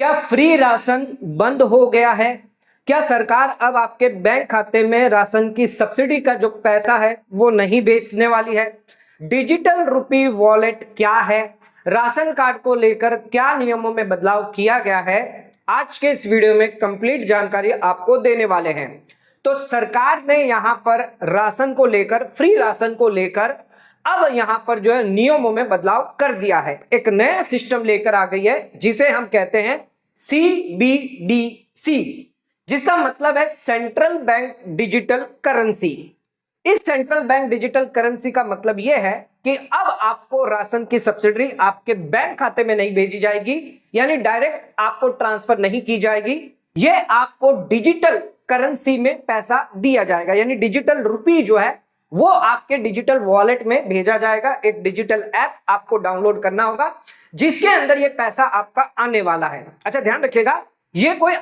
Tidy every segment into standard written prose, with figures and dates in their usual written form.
क्या free ration बंद हो गया है? क्या सरकार अब आपके बैंक खाते में राशन की सब्सिडी का जो पैसा है वो नहीं भेजने वाली है? डिजिटल रुपी वॉलेट क्या है? राशन कार्ड को लेकर क्या नियमों में बदलाव किया गया है? आज के इस वीडियो में कंप्लीट जानकारी आपको देने वाले हैं। तो सरकार ने यहां पर राशन को लेकर, फ्री राशन को लेकर अब यहां पर जो है नियमों में बदलाव कर दिया है। एक नया सिस्टम लेकर आ गई है जिसे हम कहते हैं CBDC, जिसका मतलब है सेंट्रल बैंक डिजिटल करेंसी। इस सेंट्रल बैंक डिजिटल करेंसी का मतलब यह है कि अब आपको राशन की सब्सिडी आपके बैंक खाते में नहीं भेजी जाएगी, यानी डायरेक्ट आपको ट्रांसफर नहीं की जाएगी। यह आपको डिजिटल करेंसी में पैसा दिया जाएगा, यानी डिजिटल रुपी जो है वो आपके डिजिटल वॉलेट में भेजा जाएगा। एक डिजिटल ऐप आपको डाउनलोड करना होगा जिसके अंदर ये पैसा आपका आने वाला है। अच्छा, ध्यान रखिएगा, ये कोई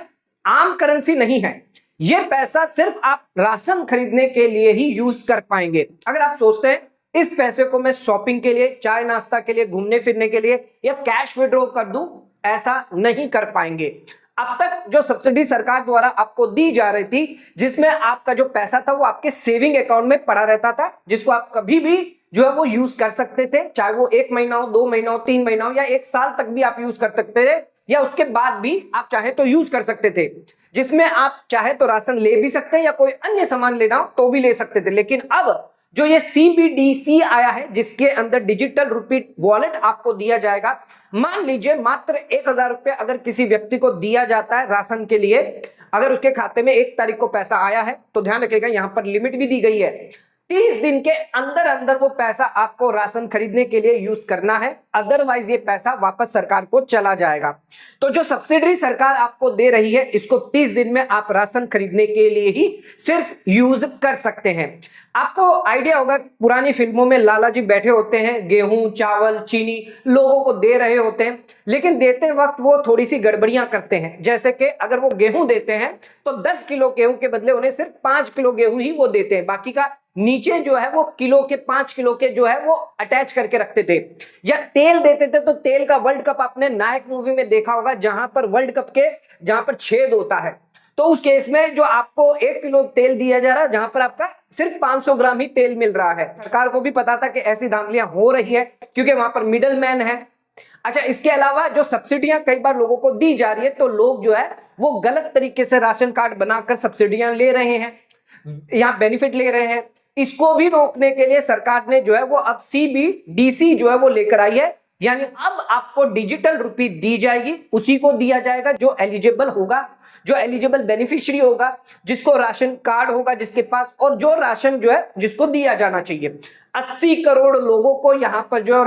आम करेंसी नहीं है। ये पैसा सिर्फ आप राशन खरीदने के लिए ही यूज कर पाएंगे। अगर आप सोचते हैं इस पैसे को मैं शॉपिंग के लिए, चाय नाश्ता के लिए, घूमने फिरने के लिए या कैश विड्रॉ कर दूं, ऐसा नहीं कर पाएंगे। अब तक जो सब्सिडी सरकार द्वारा आपको दी जा रही थी, जिसमें आपका जो पैसा था वो आपके सेविंग अकाउंट में पड़ा रहता था, जिसको आप कभी भी जो है वो यूज कर सकते थे, चाहे वो 1 महीना हो, 2 महीना हो, 3 महीना हो या 1 साल तक भी आप यूज कर सकते थे, या उसके बाद भी आप चाहे तो यूज कर सकते थे, जिसमें आप चाहे तो राशन ले भी सकते हैं या कोई अन्य सामान लेना हो तो भी ले सकते थे। लेकिन अब जो ये CBDC आया है, जिसके अंदर डिजिटल रुपी वॉलेट आपको दिया जाएगा। मान लीजिए मात्र 1000 रुपये अगर किसी व्यक्ति को दिया जाता है राशन के लिए, अगर उसके खाते में 1 तारीख को पैसा आया है, तो ध्यान रखिएगा यहां पर लिमिट भी दी गई है। 30 दिन के अंदर अंदर वो पैसा आपको राशन खरीदने के लिए यूज करना है, अदरवाइज ये पैसा वापस सरकार को चला जाएगा। तो जो सब्सिडी सरकार आपको दे रही है, इसको 30 दिन में आप राशन खरीदने के लिए ही सिर्फ यूज कर सकते हैं। आपको आइडिया होगा, पुरानी फिल्मों में लाला जी बैठे होते हैं, गेहूं, चावल, चीनी लोगों को दे रहे होते हैं, लेकिन देते वक्त वो थोड़ी सी गड़बड़ियां करते हैं। जैसे कि अगर वो गेहूं देते हैं तो 10 किलो गेहूं के बदले उन्हें सिर्फ 5 किलो गेहूं ही वो देते हैं, बाकी का नीचे जो है वो किलो के 5 किलो के जो है वो अटैच करके रखते थे। या तेल देते थे, तो तेल का वर्ल्ड कप आपने नायक मूवी में देखा होगा, जहां पर वर्ल्ड कप के जहां पर छेद होता है, तो उस केस में जो आपको 1 किलो तेल दिया जा रहा है, जहां पर आपका सिर्फ 500 ग्राम ही तेल मिल रहा है। सरकार को भी पता था कि ऐसी धांधलियां हो रही है क्योंकि वहां पर मिडल मैन है। अच्छा, इसके अलावा जो सब्सिडियां कई बार लोगों को दी जा रही है, तो लोग जो है वो गलत तरीके से राशन कार्ड बनाकर सब्सिडियां ले रहे हैं, यहाँ बेनिफिट ले रहे हैं। इसको भी रोकने के लिए सरकार ने जो है वो अब CBDC जो है वो लेकर आई है, यानी अब आपको डिजिटल रुपी दी जाएगी, उसी को दिया जाएगा जो एलिजिबल होगा, जो एलिजिबल बेनिफिशियरी होगा, जिसको राशन कार्ड होगा जिसके पास, और जो राशन जो है जिसको दिया जाना चाहिए। 80 करोड़ लोगों को यहां पर जो है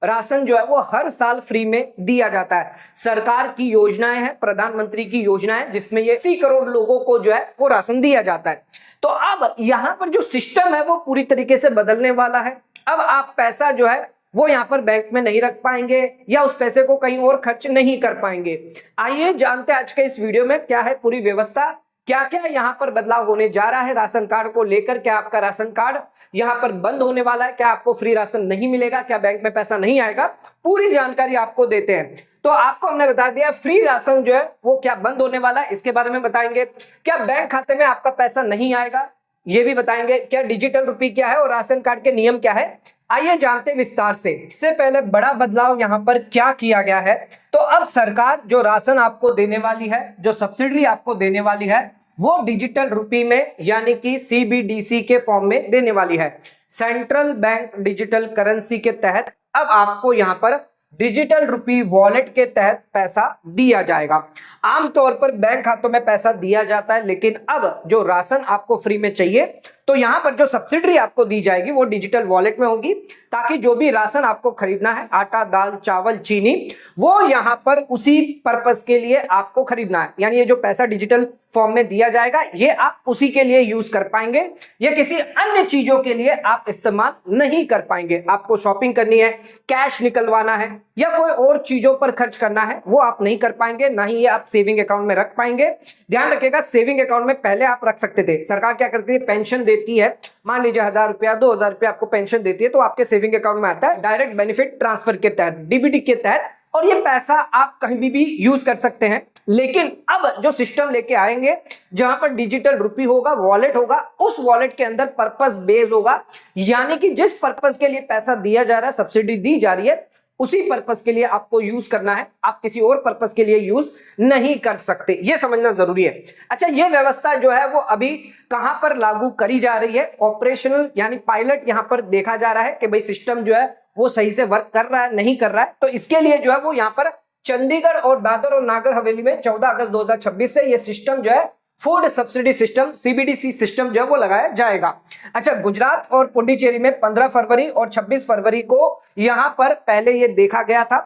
राशन जो है वो हर साल फ्री में दिया जाता है। सरकार की योजनाएं हैं, प्रधानमंत्री की योजनाएं, जिसमें ये 80 करोड़ लोगों को जो है वो राशन दिया जाता है। तो अब यहां पर जो सिस्टम है वो पूरी तरीके से बदलने वाला है। अब आप पैसा जो है वो यहां पर बैंक में नहीं रख पाएंगे या उस पैसे को कहीं और खर्च नहीं कर पाएंगे। आइए जानते हैं आज के इस वीडियो में क्या है पूरी व्यवस्था, क्या क्या यहां पर बदलाव होने जा रहा है राशन कार्ड को लेकर। क्या आपका राशन कार्ड यहां पर बंद होने वाला है? क्या आपको फ्री राशन नहीं मिलेगा? क्या बैंक में पैसा नहीं आएगा? पूरी जानकारी आपको देते हैं। तो आपको हमने बता दिया फ्री राशन जो है वो क्या बंद होने वाला है, इसके बारे में बताएंगे। क्या बैंक खाते में आपका पैसा नहीं आएगा, ये भी बताएंगे। क्या डिजिटल रुपी क्या है और राशन कार्ड के नियम क्या है, आइए जानते हैं विस्तार से। इससे पहले बड़ा बदलाव यहां पर क्या किया गया है, तो अब सरकार जो राशन आपको देने वाली है, जो सब्सिडी आपको देने वाली है, वो डिजिटल रुपी में यानी कि CBDC के फॉर्म में देने वाली है। सेंट्रल बैंक डिजिटल करेंसी के तहत अब आपको यहां पर डिजिटल रुपी वॉलेट के तहत पैसा दिया जाएगा। आमतौर पर बैंक खातों में पैसा दिया जाता है, लेकिन अब जो राशन आपको फ्री में चाहिए, तो यहां पर जो सब्सिडी आपको दी जाएगी वो डिजिटल वॉलेट में होगी, ताकि जो भी राशन आपको खरीदना है, आटा, दाल, चावल, चीनी, वो यहां पर उसी पर्पस के लिए आपको खरीदना है। यानी ये जो पैसा डिजिटल फॉर्म में दिया जाएगा, ये आप उसी के लिए यूज कर पाएंगे, ये किसी अन्य चीजों के लिए आप इस्तेमाल नहीं कर पाएंगे। आपको शॉपिंग करनी है, कैश निकलवाना है या कोई और चीजों पर खर्च करना है, वो आप नहीं कर पाएंगे, ना ही ये आप सेविंग अकाउंट में रख पाएंगे। ध्यान रखिएगा, सेविंग अकाउंट में पहले आप रख सकते थे। सरकार क्या करती है, पेंशन देती है, मान लीजिए 1000 रुपया, 2000 रुपया आपको पेंशन देती है, तो आपके सेविंग अकाउंट में आता है डायरेक्ट बेनिफिट ट्रांसफर के तहत, DBT के तहत और ये पैसा आप कहीं भी यूज कर सकते हैं। लेकिन अब जो सिस्टम लेके आएंगे जहां पर डिजिटल रुपी होगा, वॉलेट होगा, उस वॉलेट के अंदर पर्पस बेस होगा, यानी कि जिस पर्पस के लिए पैसा दिया जा रहा है, सब्सिडी दी जा रही है, उसी पर्पस के लिए आपको यूज करना है। आप किसी और पर्पस के लिए यूज नहीं कर सकते, ये समझना जरूरी है। अच्छा, ये व्यवस्था जो है वो अभी कहां पर लागू करी जा रही है? ऑपरेशनल यानी पायलट यहां पर देखा जा रहा है कि भाई सिस्टम जो है वो सही से वर्क कर रहा है नहीं कर रहा है। तो इसके लिए जो है वो यहां पर चंडीगढ़ और दादर और नागर हवेली में 14 अगस्त 2026 से ये सिस्टम जो है food subsidy system, CBDC system जो है वो लगाया जाएगा। अच्छा, गुजरात और पुडुचेरी में 15 फरवरी और 26 फरवरी को यहां पर पहले ये देखा गया था,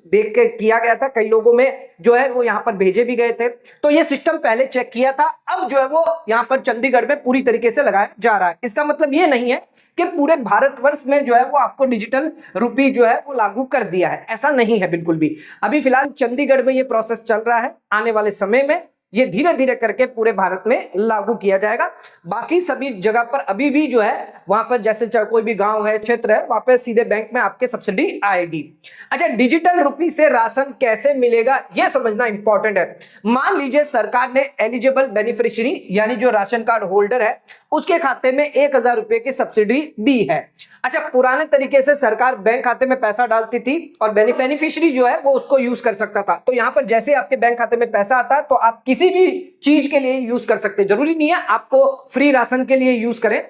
देख के किया गया था, कई लोगों में जो है वो यहां पर भेजे भी गए थे। तो ये सिस्टम पहले चेक किया था, अब जो है वो यहां पर चंडीगढ़ में पूरी तरीके से लगाया जा रहा है। इसका मतलब ये नहीं है कि पूरे भारतवर्ष में जो है वो आपको डिजिटल रुपी जो है वो लागू कर दिया है, ऐसा नहीं है बिल्कुल भी। अभी फिलहाल चंडीगढ़ में ये प्रोसेस चल रहा है, आने वाले समय में ये धीरे धीरे करके पूरे भारत में लागू किया जाएगा। बाकी सभी जगह पर अभी भी जो है वहां पर जैसे कोई भी गांव है, क्षेत्र है, वहां पर सीधे बैंक में आपके सब्सिडी आएगी। अच्छा, डिजिटल रुपी से राशन कैसे मिलेगा यह समझना इंपॉर्टेंट है। मान लीजिए सरकार ने एलिजिबल बेनिफिशियरी यानी जो राशन कार्ड होल्डर है उसके खाते में 1000 रुपए की सब्सिडी दी है। अच्छा, पुराने तरीके से सरकार बैंक खाते में पैसा डालती थी और बेनिफिशियरी जो है वो उसको यूज कर सकता था। तो यहां पर जैसे आपके बैंक खाते में पैसा आता तो आप किसी भी चीज के लिए यूज कर सकते, जरूरी नहीं है आपको फ्री राशन के लिए यूज करें।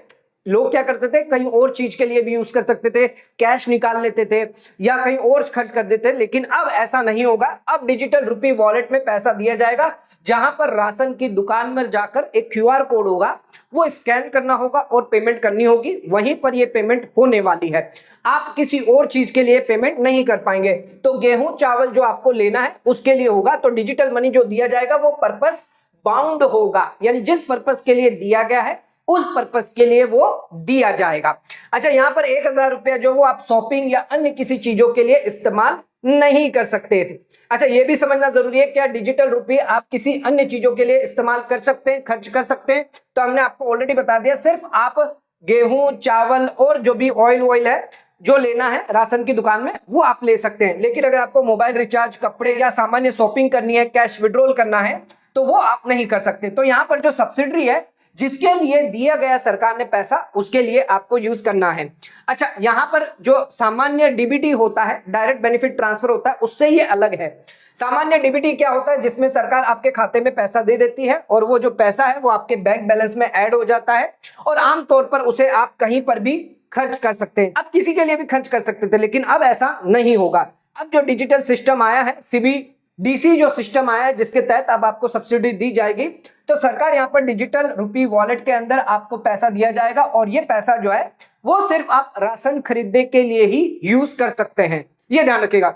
लोग क्या करते थे, कहीं और चीज के लिए भी यूज कर सकते थे, कैश निकाल लेते थे या कहीं और खर्च कर देते। लेकिन अब ऐसा नहीं होगा, अब डिजिटल रुपी वॉलेट में पैसा दिया जाएगा, जहां पर राशन की दुकान में जाकर एक क्यूआर कोड होगा, वो स्कैन करना होगा और पेमेंट करनी होगी। वहीं पर ये पेमेंट होने वाली है, आप किसी और चीज के लिए पेमेंट नहीं कर पाएंगे। तो गेहूं चावल जो आपको लेना है उसके लिए होगा। तो डिजिटल मनी जो दिया जाएगा वो पर्पस बाउंड होगा, यानी जिस पर्पस के लिए दिया गया है उस पर्पस के लिए वो दिया जाएगा। अच्छा, यहां पर 1000 रुपया जो वो आप शॉपिंग या अन्य किसी चीजों के लिए इस्तेमाल नहीं कर सकते थे। अच्छा, ये भी समझना जरूरी है, क्या डिजिटल रुपये आप किसी अन्य चीजों के लिए इस्तेमाल कर सकते हैं, खर्च कर सकते हैं? तो हमने आपको ऑलरेडी बता दिया, सिर्फ आप गेहूं चावल और जो भी ऑयल है जो लेना है राशन की दुकान में वो आप ले सकते हैं। लेकिन अगर आपको मोबाइल रिचार्ज, कपड़े या सामान्य शॉपिंग करनी है, कैश विड्रॉल करना है, तो वो आप नहीं कर सकते। तो यहां पर जो सब्सिडी है जिसके लिए दिया गया सरकार ने पैसा, उसके लिए आपको यूज करना है। अच्छा, यहां पर जो सामान्य डीबीटी होता है, डायरेक्ट बेनिफिट ट्रांसफर होता है, उससे ये अलग है। सामान्य डीबीटी क्या होता है, जिसमें सरकार आपके खाते में पैसा दे देती है और वो जो पैसा है वो आपके बैंक बैलेंस में ऐड हो जाता है और आमतौर पर उसे आप कहीं पर भी खर्च कर सकते हैं। अब किसी के लिए भी खर्च कर सकते थे, लेकिन अब ऐसा नहीं होगा। अब जो डिजिटल सिस्टम आया है, सीबीडीसी जो सिस्टम आया है, जिसके तहत अब आपको सब्सिडी दी जाएगी, तो सरकार यहां पर डिजिटल रुपी वॉलेट के अंदर आपको पैसा दिया जाएगा और ये पैसा जो है वो सिर्फ आप राशन खरीदने के लिए ही यूज कर सकते हैं, ये ध्यान रखिएगा।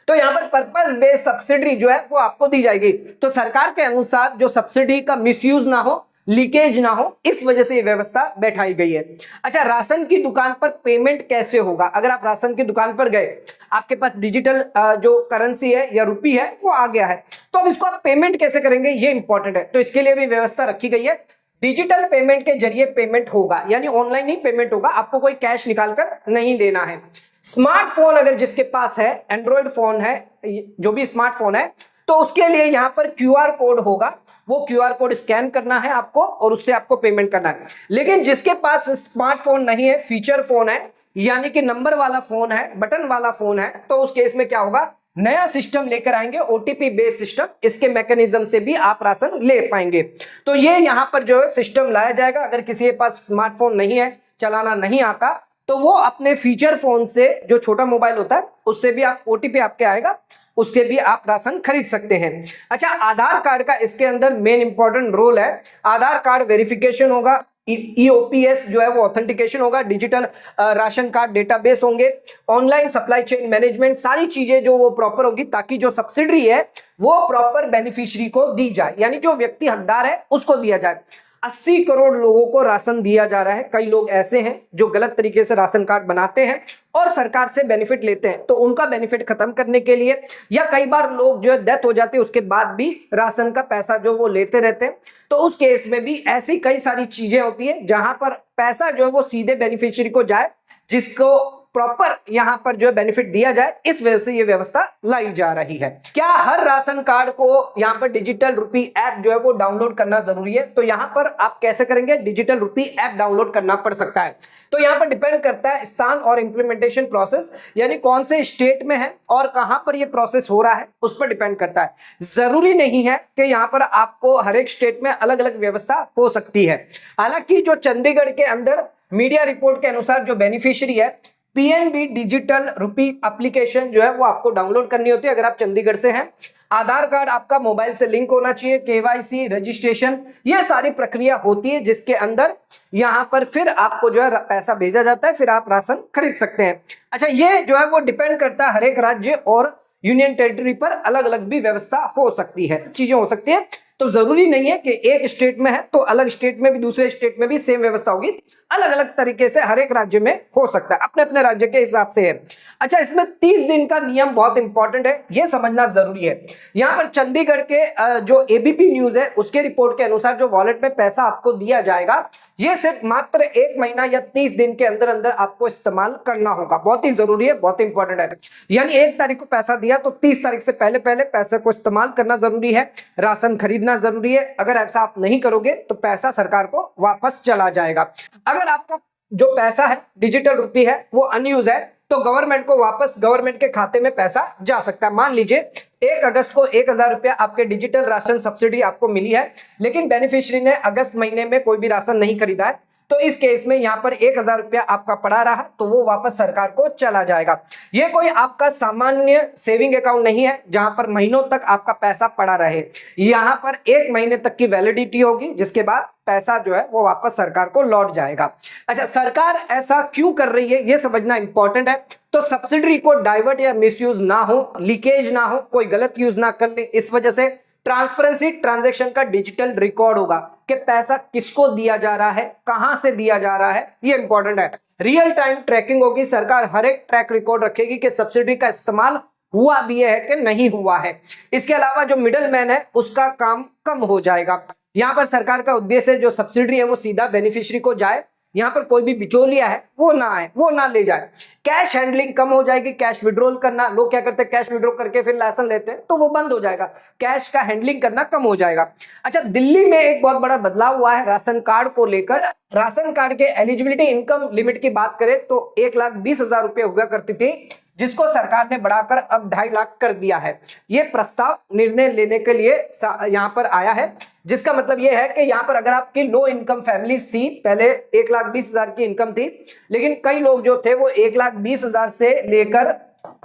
तो यहां पर पर्पस बेस्ड सब्सिडी जो है वो आपको दी जाएगी। तो सरकार के अनुसार जो सब्सिडी का मिसयूज ना हो, लीकेज ना हो, इस वजह से ये व्यवस्था बैठाई गई है। अच्छा, राशन की दुकान पर पेमेंट कैसे होगा? अगर आप राशन की दुकान पर गए, आपके पास डिजिटल जो करेंसी है या रुपी है वो आ गया है, तो अब इसको आप पेमेंट कैसे करेंगे, ये इंपॉर्टेंट है। तो इसके लिए भी व्यवस्था रखी गई है। डिजिटल पेमेंट के जरिए पेमेंट होगा, यानी ऑनलाइन ही पेमेंट होगा, आपको कोई कैश निकाल कर नहीं देना है। स्मार्टफोन अगर जिसके पास है, एंड्रॉइड फोन है, जो भी स्मार्टफोन है, तो उसके लिए यहां पर क्यूआर कोड होगा, वो क्यूआर कोड स्कैन करना है आपको और उससे आपको पेमेंट करना है। लेकिन जिसके पास स्मार्टफोन नहीं है, फीचर फोन है, यानी कि नंबर वाला फोन है, बटन वाला फोन है, तो उस केस में क्या होगा, नया सिस्टम लेकर आएंगे, ओटीपी बेस्ड सिस्टम, इसके मैकेनिज्म से भी आप राशन ले पाएंगे। तो ये यहां पर जो है सिस्टम लाया जाएगा। अगर किसी के पास स्मार्टफोन नहीं है, चलाना नहीं आता, तो वो अपने फीचर फोन से, जो छोटा मोबाइल होता है, उससे भी आप ओटीपी आपके आएगा, उसके भी आप राशन खरीद सकते हैं। अच्छा, आधार कार्ड का इसके अंदर मेन इंपॉर्टेंट रोल है। आधार कार्ड वेरिफिकेशन होगा, ईओपीएस जो है वो ऑथेंटिकेशन होगा, डिजिटल राशन कार्ड डेटाबेस होंगे, ऑनलाइन सप्लाई चेन मैनेजमेंट, सारी चीजें जो वो प्रॉपर होगी, ताकि जो सब्सिडी है वो प्रॉपर बेनिफिशियरी को दी जाए, यानी जो व्यक्ति हकदार है उसको दिया जाए। 80 करोड़ लोगों को राशन दिया जा रहा है। कई लोग ऐसे हैं जो गलत तरीके से राशन कार्ड बनाते हैं और सरकार से बेनिफिट लेते हैं, तो उनका बेनिफिट खत्म करने के लिए, या कई बार लोग जो है डेथ हो जाते हैं उसके बाद भी राशन का पैसा जो वो लेते रहते हैं, तो उस केस में भी ऐसी कई सारी चीजें होती है जहां पर पैसा जो है वो सीधे बेनिफिशियरी को जाए, जिसको प्रॉपर यहाँ पर जो है बेनिफिट दिया जाए, इस वजह से ये व्यवस्था लाई जा रही है। क्या हर राशन कार्ड को यहाँ पर डिजिटल रूपी ऐप जो है वो डाउनलोड करना जरूरी है? तो यहाँ पर आप कैसे करेंगे? डिजिटल रूपी ऐप डाउनलोड करना पड़ सकता है। तो यहाँ पर डिपेंड करता है स्थान और इंप्लीमेंटेशन प्रोसेस, यानी कौन से स्टेट में है और कहां पर ये प्रोसेस हो रहा है, उस पर डिपेंड करता है। जरूरी नहीं है कि यहाँ पर आपको हर एक स्टेट में अलग अलग व्यवस्था हो सकती है। हालांकि जो चंडीगढ़ के अंदर मीडिया रिपोर्ट के अनुसार जो बेनिफिशियरी है, पीएनबी डिजिटल रूपी एप्लीकेशन जो है वो आपको डाउनलोड करनी होती है अगर आप चंडीगढ़ से हैं। आधार कार्ड आपका मोबाइल से लिंक होना चाहिए, केवाईसी, रजिस्ट्रेशन, ये सारी प्रक्रिया होती है जिसके अंदर यहां पर फिर आपको जो है पैसा भेजा जाता है, फिर आप राशन खरीद सकते हैं। अच्छा, ये जो है वो डिपेंड करता है हर एक राज्य और यूनियन टेरिटरी पर, अलग अलग भी व्यवस्था हो सकती है, चीजें हो सकती है। तो जरूरी नहीं है कि एक स्टेट में है तो अलग स्टेट में भी, दूसरे स्टेट में भी सेम व्यवस्था होगी, अलग अलग तरीके से हर एक राज्य में हो सकता है, अपने अपने राज्य के हिसाब से है। अच्छा, इसमें 30 दिन का नियम बहुत इंपॉर्टेंट है, यह समझना जरूरी है। यहां पर चंडीगढ़ के जो एबीपी न्यूज है उसके रिपोर्ट के अनुसार जो वॉलेट में पैसा आपको दिया जाएगा, यह सिर्फ मात्र 1 महीना या 30 दिन के अंदर अंदर आपको इस्तेमाल करना होगा। बहुत ही जरूरी है, बहुत इंपॉर्टेंट है। यानी 1 तारीख को पैसा दिया तो 30 तारीख से पहले पहले पैसे को इस्तेमाल करना जरूरी है, राशन खरीदना जरूरी है। अगर ऐसा आप नहीं करोगे तो पैसा सरकार को वापस चला जाएगा। अगर आपका जो पैसा है डिजिटल रूपी है वो अनयूज है तो गवर्नमेंट को वापस गवर्नमेंट के खाते में पैसा जा सकता है। मान लीजिए 1 अगस्त को 1000 रुपया आपके डिजिटल राशन सब्सिडी आपको मिली है, लेकिन बेनिफिशियरी ने अगस्त महीने में कोई भी राशन नहीं खरीदा है, तो इस केस में यहां पर 1000 रुपया आपका पड़ा रहा तो वो वापस सरकार को चला जाएगा। ये कोई आपका सामान्य सेविंग अकाउंट नहीं है जहां पर महीनों तक आपका पैसा पड़ा रहे। यहां पर 1 महीने तक की वैलिडिटी होगी, जिसके बाद पैसा जो है वो वापस सरकार को लौट जाएगा। अच्छा, सरकार ऐसा क्यों कर रही है ये समझना इंपॉर्टेंट है। तो सब्सिडी को डाइवर्ट या मिसयूज ना हो, लीकेज ना हो, कोई गलत यूज ना कर ले, इस वजह से ट्रांसपेरेंसी ट्रांजैक्शन का डिजिटल रिकॉर्ड होगा कि पैसा किसको दिया जा रहा है, कहां से दिया जा रहा है, ये इंपॉर्टेंट है। रियल टाइम ट्रैकिंग होगी, सरकार हर एक ट्रैक रिकॉर्ड रखेगी कि सब्सिडी का इस्तेमाल हुआ भी है कि नहीं हुआ है। इसके अलावा जो मिडल मैन है उसका काम कम हो जाएगा। यहां पर सरकार का उद्देश्य जो सब्सिडी है वो सीधा बेनिफिशियरी को जाए, यहां पर कोई भी बिचौलिया है वो ना आए, वो ना ले जाए। कैश हैंडलिंग कम हो जाएगी, कैश विड्रॉल करना, लोग क्या करते हैं कैश विड्रॉ करके फिर राशन लेते हैं तो वो बंद हो जाएगा, कैश का हैंडलिंग करना कम हो जाएगा। अच्छा, दिल्ली में एक बहुत बड़ा बदलाव हुआ है राशन कार्ड को लेकर। राशन कार्ड के एलिजिबिलिटी इनकम लिमिट की बात करें तो 1,20,000 रुपए हुआ करती थी, जिसको सरकार ने बढ़ाकर अब 2.5 लाख कर दिया है। यह प्रस्ताव निर्णय लेने के लिए यहां पर आया है, जिसका मतलब यह है कि यहां पर अगर आपकी लो इनकम फैमिलीज थी, पहले 1,20,000 की इनकम थी, लेकिन कई लोग जो थे वो 1,20,000 से लेकर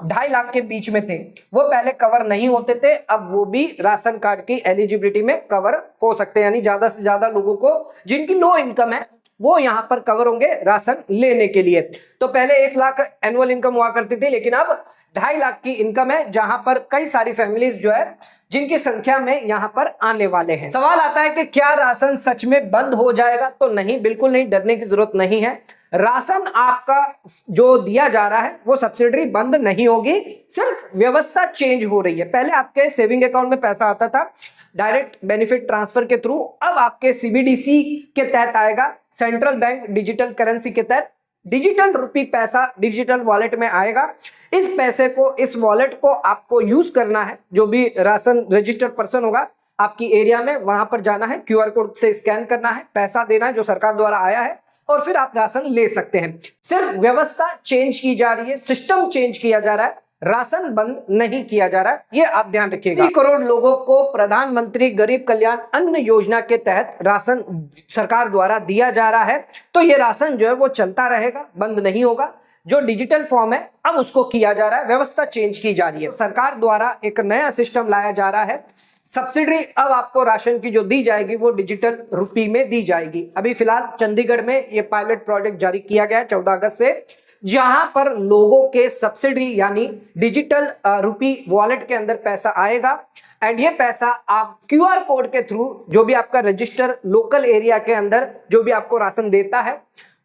2.5 लाख के बीच में थे, वो पहले कवर नहीं होते थे, अब वो भी राशन कार्ड की एलिजिबिलिटी में कवर हो सकते हैं। यानी ज्यादा से ज्यादा लोगों को जिनकी लो इनकम है वो यहां पर कवर होंगे राशन लेने के लिए। तो पहले 1 लाख एनुअल इनकम हुआ करती थी, लेकिन अब 2.5 लाख की इनकम है, जहां पर कई सारी फैमिलीज जो है जिनकी संख्या में यहां पर आने वाले हैं। सवाल आता है कि क्या राशन सच में बंद हो जाएगा? तो नहीं, बिल्कुल नहीं, डरने की जरूरत नहीं है। राशन आपका जो दिया जा रहा है वो सब्सिडी बंद नहीं होगी, सिर्फ व्यवस्था चेंज हो रही है। पहले आपके सेविंग अकाउंट में पैसा आता था डायरेक्ट बेनिफिट ट्रांसफर के थ्रू, अब आपके सीबीडीसी के तहत आएगा, सेंट्रल बैंक डिजिटल करेंसी के तहत डिजिटल रूपी पैसा डिजिटल वॉलेट में आएगा। इस पैसे को, इस वॉलेट को आपको यूज करना है। जो भी राशन रजिस्टर्ड पर्सन होगा आपकी एरिया में, वहां पर जाना है, क्यूआर कोड से स्कैन करना है, पैसा देना है जो सरकार द्वारा आया है, और फिर आप राशन ले सकते हैं। सिर्फ व्यवस्था चेंज की जा रही है, सिस्टम चेंज किया जा रहा है, राशन बंद नहीं किया जा रहा है, ये आप ध्यान रखिएगा। 80 करोड़ लोगों को प्रधानमंत्री गरीब कल्याण अन्न योजना के तहत राशन सरकार द्वारा दिया जा रहा है, तो ये राशन जो है वो चलता रहेगा, बंद नहीं होगा। जो डिजिटल फॉर्म है अब उसको किया जा रहा है, व्यवस्था चेंज की जा रही है। सरकार द्वारा एक नया सिस्टम लाया जा रहा है, सब्सिडी अब आपको राशन की जो दी जाएगी वो डिजिटल रूपी में दी जाएगी। अभी फिलहाल चंडीगढ़ में ये पायलट प्रोजेक्ट जारी किया गया है 14 अगस्त से, जहां पर लोगों के सब्सिडी यानी डिजिटल रूपी वॉलेट के अंदर पैसा आएगा, एंड ये पैसा आप क्यूआर कोड के थ्रू, जो भी आपका रजिस्टर लोकल एरिया के अंदर जो भी आपको राशन देता है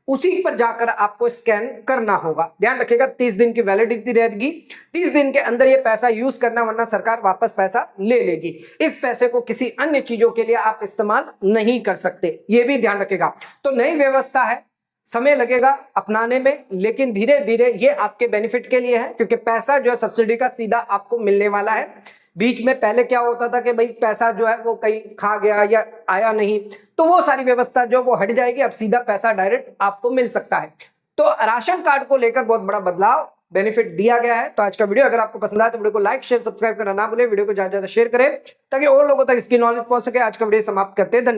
उसी पर जाकर आपको स्कैन करना होगा। ध्यान रखिएगा 30 दिन की वैलिडिटी रहेगी, 30 दिन के अंदर ये पैसा यूज करना, वरना सरकार वापस पैसा ले लेगी। इस पैसे को किसी अन्य चीजों के लिए आप इस्तेमाल नहीं कर सकते, ये भी ध्यान रखिएगा। तो नई व्यवस्था है, समय लगेगा अपनाने में, लेकिन धीरे धीरे ये आपके बेनिफिट के लिए है, क्योंकि पैसा जो है सब्सिडी का सीधा आपको मिलने वाला है। बीच में पहले क्या होता था कि भाई पैसा जो है वो कहीं खा गया या आया नहीं, तो वो सारी व्यवस्था जो वो हट जाएगी, अब सीधा पैसा डायरेक्ट आपको मिल सकता है। तो राशन कार्ड को लेकर बहुत बड़ा बदलाव बेनिफिट दिया गया है। तो आज का वीडियो अगर आपको पसंद आया तो वीडियो को लाइक शेयर सब्सक्राइब करना ना भूले, वीडियो को ज्यादा ज्यादा शेयर करें ताकि और लोगों तक इसकी नॉलेज पहुंच सके। आज का वीडियो समाप्त करते हैं, धन्यवाद।